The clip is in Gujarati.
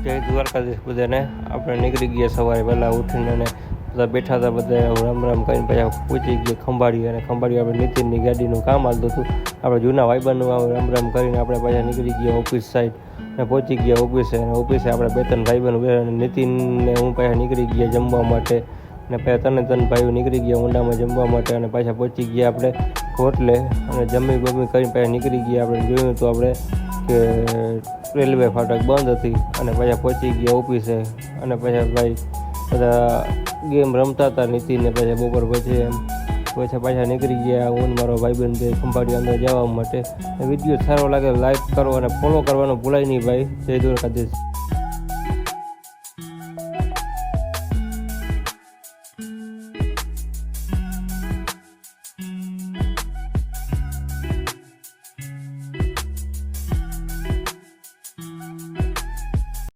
જય દ્વારકાધીશ બધાને. આપણે નીકળી ગયા સવારે વહેલા ઉઠીને અને બધા બેઠા હતા, બધા રામ રામ કરીને પછી પહોંચી ગયા ખંભાળી. અને ખંભાળી આપણે નીતિનની ગાડીનું કામ હાલતું હતું. આપણે જૂના ભાઈબંધનું રામ રામ કરીને આપણે પાછા નીકળી ગયા ઓફિસ સાઈડ અને પહોંચી ગયા ઓફિસે. અને ઓફિસે આપણે 2-3 ભાઈબંધ ઉભા અને નીતિનને હું પાછા નીકળી ગયા જમવા માટે. અને પાછા 3 ભાઈઓ નીકળી ગયા ઊંડામાં જમવા માટે. અને પાછા પહોંચી ગયા આપણે હોટલે અને જમી કરીને પાછા નીકળી ગયા. આપણે જોયું તો આપણે કે રેલવે ફાટક બંધ હતી અને પાછા પહોંચી ગયા ઓફિસે. અને પાછા ભાઈ બધા ગેમ રમતા હતા નીતિને. પાછા બપોર પછી એમ પાછા નીકળી ગયા હું મારો ભાઈબંધ ખંભાળી અંદર જવા માટે. વિડીયો સારો લાગે લાઈક કરો અને ફોલો કરવાનું ભૂલાય નહીં ભાઈ. જય દ્વારકાધીશ.